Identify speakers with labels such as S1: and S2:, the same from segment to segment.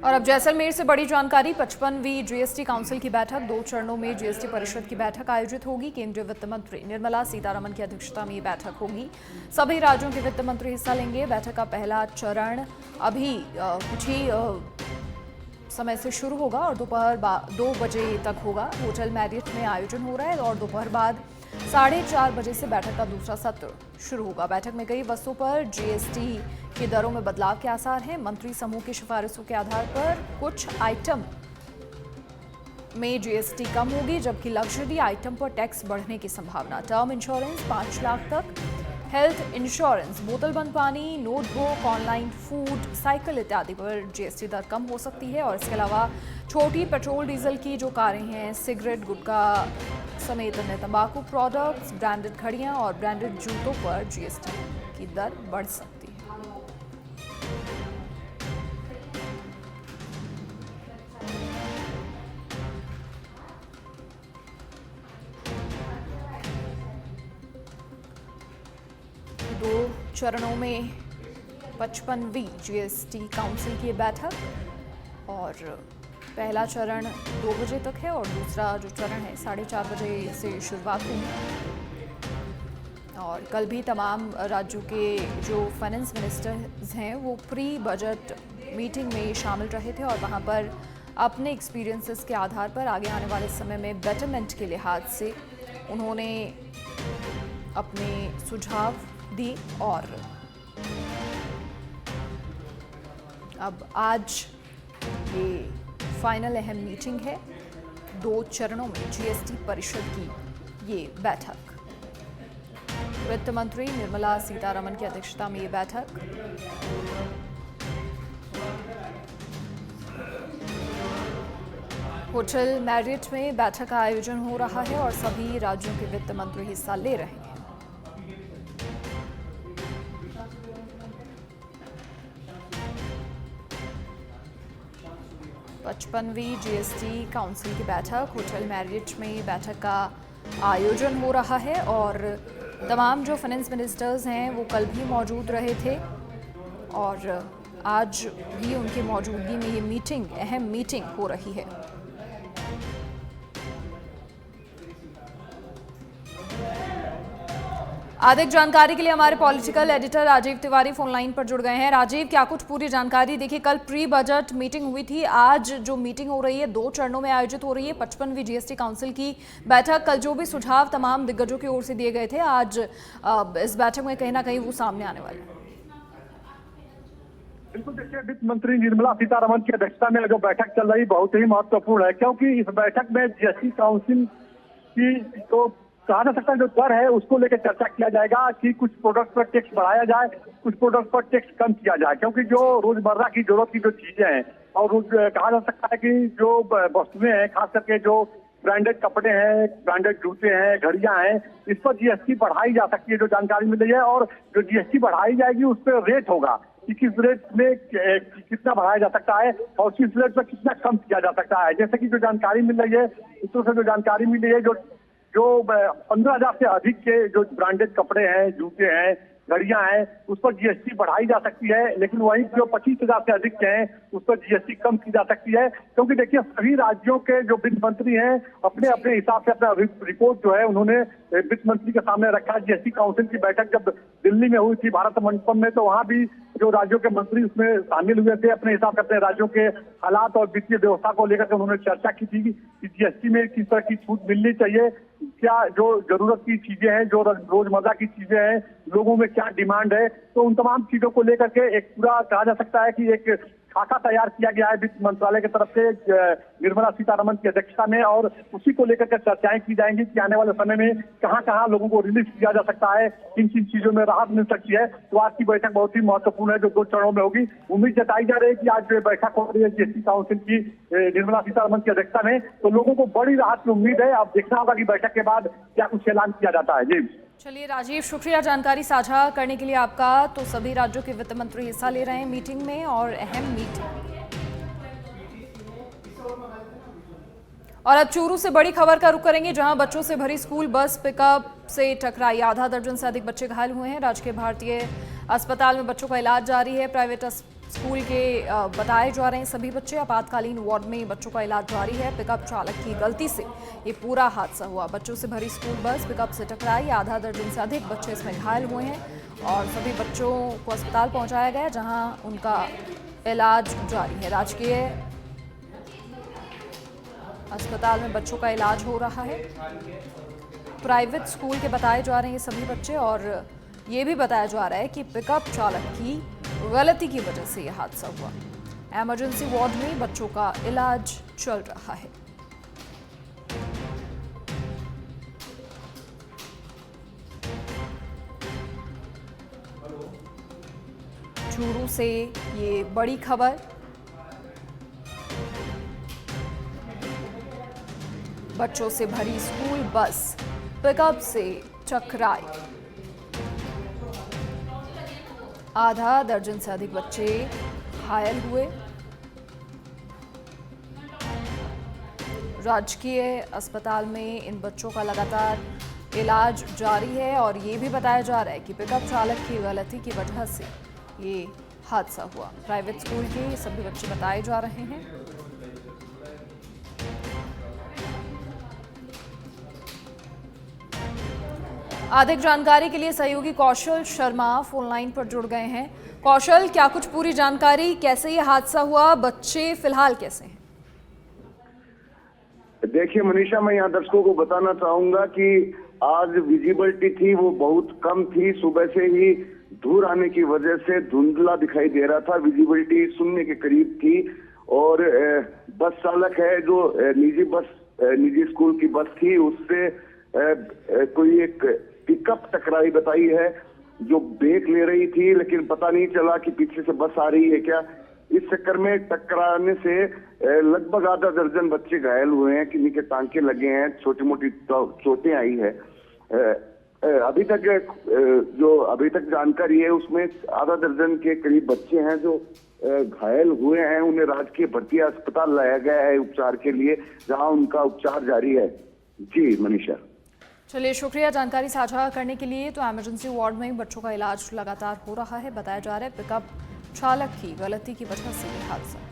S1: और अब जैसलमेर से बड़ी जानकारी। 55वीं जीएसटी काउंसिल की बैठक 2 चरणों में जीएसटी परिषद की बैठक आयोजित होगी। केंद्रीय वित्त मंत्री निर्मला सीतारमण की अध्यक्षता में ये बैठक होगी। सभी राज्यों के वित्त मंत्री हिस्सा लेंगे। बैठक का पहला चरण अभी कुछ ही समय से शुरू होगा और दोपहर 2 बजे तक होगा। होटल मैरियट में आयोजन हो रहा है और दोपहर बाद 4:30 बजे से बैठक का दूसरा सत्र शुरू होगा। बैठक में कई वस्तुओं पर जीएसटी की दरों में बदलाव के आसार हैं। मंत्री समूह की सिफारिशों के आधार पर कुछ आइटम में जीएसटी कम होगी, जबकि लग्जरी आइटम पर टैक्स बढ़ने की संभावना। टर्म इंश्योरेंस 5 लाख तक, हेल्थ इंश्योरेंस, बोतल बंद पानी, नोटबुक, ऑनलाइन फूड, साइकिल इत्यादि पर जीएसटी दर कम हो सकती है। और इसके अलावा छोटी पेट्रोल डीजल की जो कारें हैं, सिगरेट, गुटखा समेत अन्य तंबाकू प्रोडक्ट्स, ब्रांडेड घड़ियां और ब्रांडेड जूतों पर जीएसटी की दर बढ़ सकती है। दो चरणों में 55वीं जीएसटी काउंसिल की बैठक और पहला चरण 2 बजे तक है और दूसरा जो चरण है 4:30 बजे से शुरुआत होगी। और कल भी तमाम राज्यों के जो फाइनेंस मिनिस्टर्स हैं वो प्री बजट मीटिंग में शामिल रहे थे और वहां पर अपने एक्सपीरियंसेस के आधार पर आगे आने वाले समय में बेटरमेंट के लिहाज से उन्होंने अपने सुझाव दी। और अब आज ये फाइनल अहम मीटिंग है 2 चरणों में जीएसटी परिषद की ये बैठक। वित्त मंत्री निर्मला सीतारमण की अध्यक्षता में ये बैठक। होटल मैरियट में बैठक का आयोजन हो रहा है और सभी राज्यों के वित्त मंत्री हिस्सा ले रहे हैं। 55वीं जीएसटी काउंसिल की बैठक होटल मैरियट में बैठक का आयोजन हो रहा है और तमाम जो फाइनेंस मिनिस्टर्स हैं वो कल भी मौजूद रहे थे और आज भी उनकी मौजूदगी में ये अहम मीटिंग हो रही है। अधिक जानकारी के लिए हमारे political editor Rajiv Tiwari phone line पर जुड़ गए हैं। राजीव, क्या कुछ पूरी जानकारी? देखिए, कल प्री बजट मीटिंग हुई थी, आज जो मीटिंग हो रही है 2 चरणों में आयोजित हो रही है। 55वीं जीएसटी काउंसिल की बैठक, कल जो भी सुझाव तमाम दिग्गजों की ओर से दिए गए थे, आज इस बैठक में कहीं ना कहीं वो सामने आने वाले हैं।
S2: बिल्कुल, देखिए, वित्त मंत्री निर्मला सीतारमण की अध्यक्षता में जो बैठक चल रही बहुत ही महत्वपूर्ण है, क्योंकि इस बैठक में जीएसटी काउंसिल की तो कहा जा सकता है जो दर है उसको लेकर चर्चा किया जाएगा कि कुछ प्रोडक्ट पर टैक्स बढ़ाया जाए, कुछ प्रोडक्ट पर टैक्स कम किया जाए, क्योंकि जो रोजमर्रा की जरूरत की जो चीजें हैं और कहा जा सकता है कि जो वस्तुएं हैं, खास करके जो ब्रांडेड कपड़े हैं, ब्रांडेड जूते हैं, घड़ियां हैं, इस पर जीएसटी बढ़ाई जा सकती है, जो जानकारी मिल रही है। और जो जीएसटी बढ़ाई जाएगी उस पर रेट होगा कि किस रेट में कितना बढ़ाया जा सकता है और किस रेट पर कितना कम किया जा सकता है। जैसे कि जो जानकारी मिल रही है, सूत्रों से जो जानकारी मिल रही है, जो 15,000 से अधिक के जो ब्रांडेड कपड़े हैं, जूते हैं, घड़ियां हैं, उस पर जीएसटी बढ़ाई जा सकती है, लेकिन वहीं जो 25,000 से अधिक के हैं उस पर जीएसटी कम की जा सकती है। क्योंकि देखिए, सभी राज्यों के जो वित्त मंत्री हैं अपने अपने हिसाब से अपना रिपोर्ट जो है उन्होंने वित्त मंत्री के सामने रखा। जीएसटी काउंसिल की बैठक जब दिल्ली में हुई थी भारत मंडपम में, तो वहां भी जो राज्यों के मंत्री उसमें शामिल हुए थे, अपने हिसाब से अपने राज्यों के हालात और वित्तीय व्यवस्था को लेकर के उन्होंने चर्चा की थी कि जीएसटी में किस तरह की छूट मिलनी चाहिए, क्या जो जरूरत की चीजें हैं, जो रोजमर्रा की चीजें हैं, लोगों में क्या डिमांड है, तो उन तमाम चीजों को लेकर के एक पूरा कहा जा सकता है कि एक खाका तैयार किया गया है वित्त मंत्रालय की तरफ से निर्मला सीतारमण की अध्यक्षता में। और उसी को लेकर के चर्चाएं की जाएंगी कि आने वाले समय में कहां कहां लोगों को रिलीफ किया जा सकता है, किन किन चीजों में राहत मिल सकती है। तो आज की बैठक बहुत ही महत्वपूर्ण है जो 2 चरणों में होगी। उम्मीद जताई जा रही है कि आज जो बैठक हो रही है जीएसटी काउंसिल की निर्मला सीतारमण की अध्यक्षता में, तो लोगों को बड़ी राहत की उम्मीद है। अब देखना होगा कि बैठक के बाद क्या कुछ ऐलान किया जाता है। जी
S1: चलिए राजीव, शुक्रिया जानकारी साझा करने के लिए आपका। तो सभी राज्यों के वित्त मंत्री हिस्सा ले रहे हैं मीटिंग में और अहम मीटिंग और अब चूरू से बड़ी खबर का रुख करेंगे, जहां बच्चों से भरी स्कूल बस पिकअप से टकराई। आधा दर्जन से अधिक बच्चे घायल हुए हैं। राजकीय भारतीय अस्पताल में बच्चों का इलाज जारी है। प्राइवेट स्कूल के बताए जा रहे हैं सभी बच्चे। आपातकालीन वार्ड में बच्चों का इलाज जारी है। पिकअप चालक की गलती से ये पूरा हादसा हुआ। बच्चों से भरी स्कूल बस पिकअप से टकराई। आधा दर्जन से अधिक बच्चे इसमें घायल हुए हैं और सभी बच्चों को अस्पताल पहुंचाया गया, जहां उनका इलाज जारी है। राजकीय अस्पताल में बच्चों का इलाज हो रहा है। प्राइवेट स्कूल के बताए जा रहे हैं ये सभी बच्चे और ये भी बताया जा रहा है कि पिकअप चालक की गलती की वजह से यह हादसा हुआ। इमरजेंसी वार्ड में बच्चों का इलाज चल रहा है। चूरू से ये बड़ी खबर। बच्चों से भरी स्कूल बस पिकअप से टकराई। आधा दर्जन से अधिक बच्चे घायल हुए। राजकीय अस्पताल में इन बच्चों का लगातार इलाज जारी है और ये भी बताया जा रहा है कि पिकअप चालक की गलती की वजह से ये हादसा हुआ। प्राइवेट स्कूल के सभी बच्चे बताए जा रहे हैं। अधिक जानकारी के लिए सहयोगी कौशल शर्मा फोन लाइन पर जुड़ गए हैं। कौशल, क्या कुछ पूरी जानकारी, कैसे ये हादसा हुआ, बच्चे फिलहाल कैसे हैं?
S3: देखिए मनीषा, मैं यहाँ दर्शकों को बताना चाहूंगा कि आज विजिबिलिटी थी वो बहुत कम थी। सुबह से ही धूल आने की वजह से धुंधला दिखाई दे रहा था। विजिबिलिटी शून्य के करीब थी और बस चालक है जो निजी स्कूल की बस थी, उससे कोई एक पिकअप टकराई बताई है जो ब्रेक ले रही थी, लेकिन पता नहीं चला कि पीछे से बस आ रही है क्या। इस चक्कर में टकराने से लगभग आधा दर्जन बच्चे घायल हुए हैं, किन्हीं के टांके लगे हैं, छोटी मोटी चोटें आई है। अभी तक जानकारी है उसमें आधा दर्जन के करीब बच्चे हैं जो घायल हुए हैं। उन्हें राजकीय भर्ती अस्पताल लाया गया है उपचार के लिए, जहां उनका उपचार जारी है। जी मनीषा।
S1: चलिए, शुक्रिया जानकारी साझा करने के लिए। तो इमरजेंसी वार्ड में बच्चों का इलाज लगातार हो रहा है। बताया जा रहा है पिकअप चालक की गलती की वजह से यह हादसा।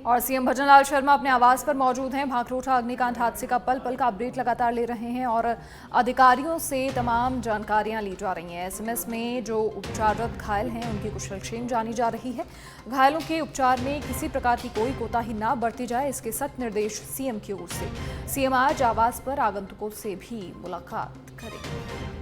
S1: और सीएम भजनलाल शर्मा अपने आवास पर मौजूद हैं। भांकरोटा अग्निकांड हादसे का पल पल का अपडेट लगातार ले रहे हैं और अधिकारियों से तमाम जानकारियां ली जा रही हैं। एसएमएस में जो उपचाररत घायल हैं उनकी कुशलक्षेम जानी जा रही है। घायलों के उपचार में किसी प्रकार की कोई कोताही ना बरती जाए, इसके सख्त निर्देश सीएम की ओर से। सीएम आज आवास पर आगंतुकों से भी मुलाकात करेंगे।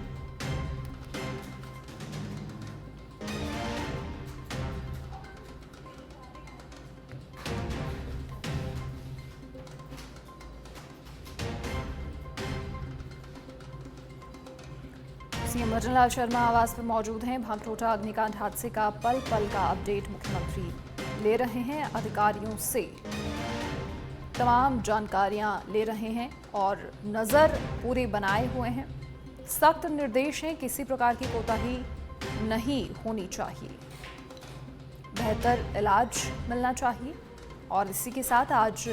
S1: सीएम भजनलाल शर्मा आवास पर मौजूद हैं। भांकरोटा अग्निकांड हादसे का पल पल का अपडेट मुख्यमंत्री ले रहे हैं। अधिकारियों से तमाम जानकारियां ले रहे हैं और नज़र पूरे बनाए हुए हैं। सख्त निर्देश हैं, किसी प्रकार की कोताही नहीं होनी चाहिए, बेहतर इलाज मिलना चाहिए। और इसी के साथ आज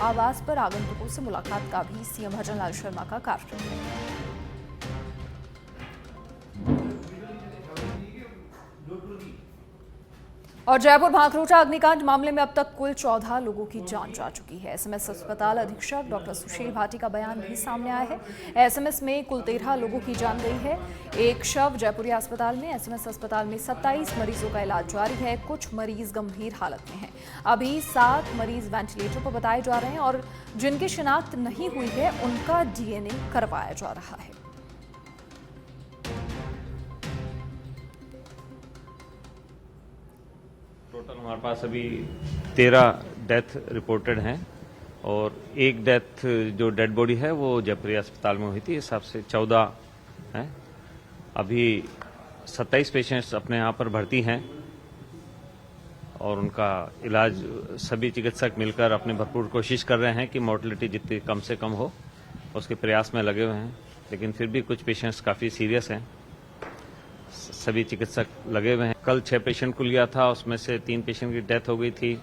S1: आवास पर आगंतुकों से मुलाकात का भी सीएम भजनलाल शर्मा का कार्यक्रम है। और जयपुर भांकरोटा अग्निकांड मामले में अब तक कुल 14 लोगों की जान जा चुकी है। एसएमएस अस्पताल अधीक्षक डॉक्टर सुशील भाटी का बयान भी सामने आया है। एसएमएस में कुल 13 लोगों की जान गई है। एक शव जयपुरी अस्पताल में। एसएमएस अस्पताल में 27 मरीजों का इलाज जारी है। कुछ मरीज गंभीर हालत में हैं। अभी 7 मरीज वेंटिलेटर पर बताए जा रहे हैं और जिनकी शिनाख्त नहीं हुई है उनका डीएनए करवाया जा रहा है।
S4: टोटल हमारे पास अभी 13 डेथ रिपोर्टेड हैं और एक डेथ जो डेड बॉडी है वो जयपुरी अस्पताल में हुई थी। इस हिसाब से 14 हैं। अभी 27 पेशेंट्स अपने यहाँ पर भर्ती हैं और उनका इलाज सभी चिकित्सक मिलकर अपनी भरपूर कोशिश कर रहे हैं कि मोर्टेलिटी जितनी कम से कम हो उसके प्रयास में लगे हुए हैं। लेकिन फिर भी कुछ पेशेंट्स काफ़ी सीरियस हैं। सभी चिकित्सक लगे हुए हैं। कल 6 पेशेंट को लिया था, उसमें से 3 पेशेंट की डेथ हो गई थी,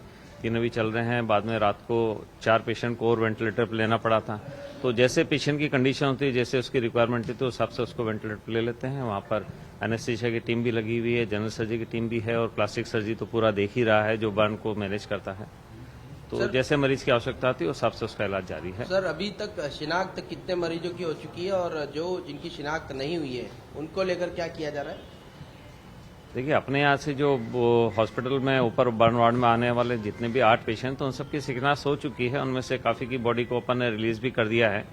S4: 3 अभी चल रहे हैं। बाद में रात को 4 पेशेंट को और वेंटिलेटर पर लेना पड़ा था। तो जैसे पेशेंट की कंडीशन होती है, जैसे उसकी रिक्वायरमेंट थी, तो उस हिसाब से उसको वेंटिलेटर पर ले लेते हैं। वहाँ पर एनेस्थीसिया की टीम भी लगी हुई है, जनरल सर्जरी की टीम भी है, और प्लास्टिक सर्जरी तो पूरा देख ही रहा है जो बर्न को मैनेज करता है। तो जैसे मरीज की आवश्यकता होती है उस हिसाब से उसका इलाज जारी है।
S5: सर, अभी तक शिनाख्त कितने मरीजों की हो चुकी है और जो जिनकी शिनाख्त नहीं हुई है उनको लेकर क्या किया जा रहा है?
S4: देखिए, अपने यहाँ से जो हॉस्पिटल में ऊपर बर्न वार्ड में आने वाले जितने भी 8 पेशेंट तो उन सबकी शिनाख्त हो चुकी है। उनमें से काफी की बॉडी को अपन ने रिलीज भी कर दिया है,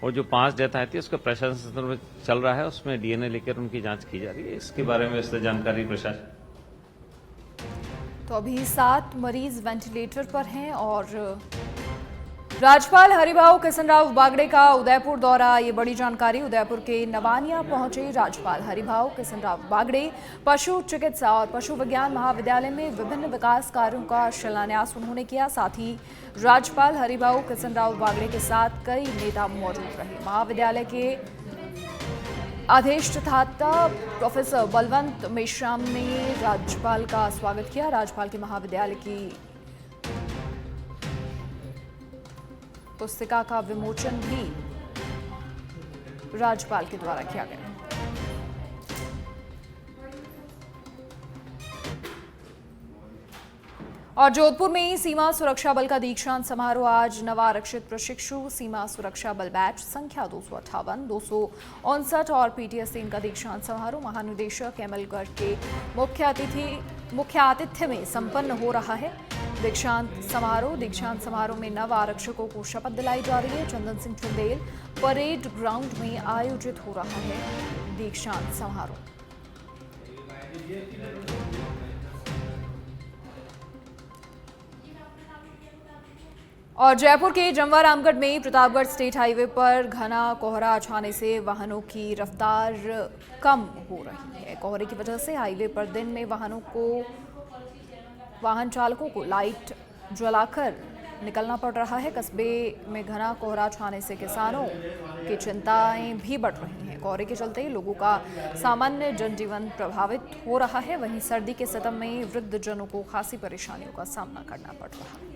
S4: और जो 5 डेथ आई थी उसका प्रशासन में चल रहा है, उसमें डीएनए लेकर उनकी जांच की जा रही है। इसके बारे में विस्तृत जानकारी प्रशासन।
S1: तो अभी 7 मरीज वेंटिलेटर पर हैं। और राज्यपाल हरिभाऊ किशनराव बागड़े का उदयपुर दौरा, ये बड़ी जानकारी। उदयपुर के नवानिया पहुंचे राज्यपाल हरिभाऊ किशनराव बागड़े। पशु चिकित्सा और पशु विज्ञान महाविद्यालय में विभिन्न विकास कार्यों का शिलान्यास उन्होंने किया। साथ ही राज्यपाल हरिभाऊ किशनराव बागड़े के साथ कई नेता मौजूद रहे। महाविद्यालय के अधिष्ठाता प्रोफेसर बलवंत मेश्राम ने राज्यपाल का स्वागत किया। राज्यपाल के महाविद्यालय की पुस्तिका का विमोचन भी राज्यपाल के द्वारा किया गया। और जोधपुर में सीमा सुरक्षा बल का दीक्षांत समारोह आज। नवा आरक्षित प्रशिक्षु सीमा सुरक्षा बल बैच संख्या 258, 259 और पीटीएस इनका दीक्षांत समारोह महानिदेशक एमएल गर्ग के मुख्य आतिथ्य में संपन्न हो रहा है। दीक्षांत समारोह में नव आरक्षकों को शपथ दिलाई जा रही है। चंदन सिंह चुंदेल परेड ग्राउंड में आयोजित हो रहा है दीक्षांत समारोह। और जयपुर के जमवा रामगढ़ में प्रतापगढ़ स्टेट हाईवे पर घना कोहरा छाने से वाहनों की रफ्तार कम हो रही है। कोहरे की वजह से हाईवे पर दिन में वाहन चालकों को लाइट जलाकर निकलना पड़ रहा है। कस्बे में घना कोहरा छाने से किसानों की चिंताएं भी बढ़ रही हैं। कोहरे के चलते लोगों का सामान्य जनजीवन प्रभावित हो रहा है। वहीं सर्दी के सितम में वृद्ध जनों को खासी परेशानियों का सामना करना पड़ रहा है।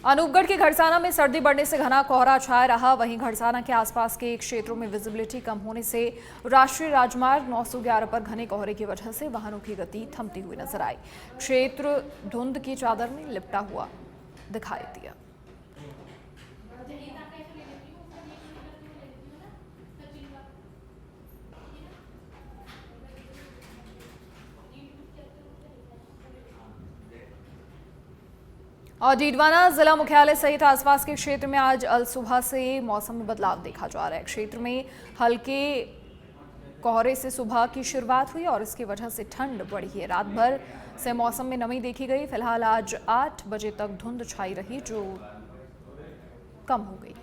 S1: अनूपगढ़ के घड़साना में सर्दी बढ़ने से घना कोहरा छाया रहा। वहीं घड़साना के आसपास के क्षेत्रों में विजिबिलिटी कम होने से राष्ट्रीय राजमार्ग 911 पर घने कोहरे की वजह से वाहनों की गति थमती हुई नजर आई। क्षेत्र धुंध की चादर में लिपटा हुआ दिखाई दिया। और डीडवाना जिला मुख्यालय सहित आसपास के क्षेत्र में आज अल सुबह से मौसम में बदलाव देखा जा रहा है। क्षेत्र में हल्के कोहरे से सुबह की शुरुआत हुई और इसकी वजह से ठंड बढ़ी है। रात भर से मौसम में नमी देखी गई। फिलहाल आज 8 बजे तक धुंध छाई रही जो कम हो गई।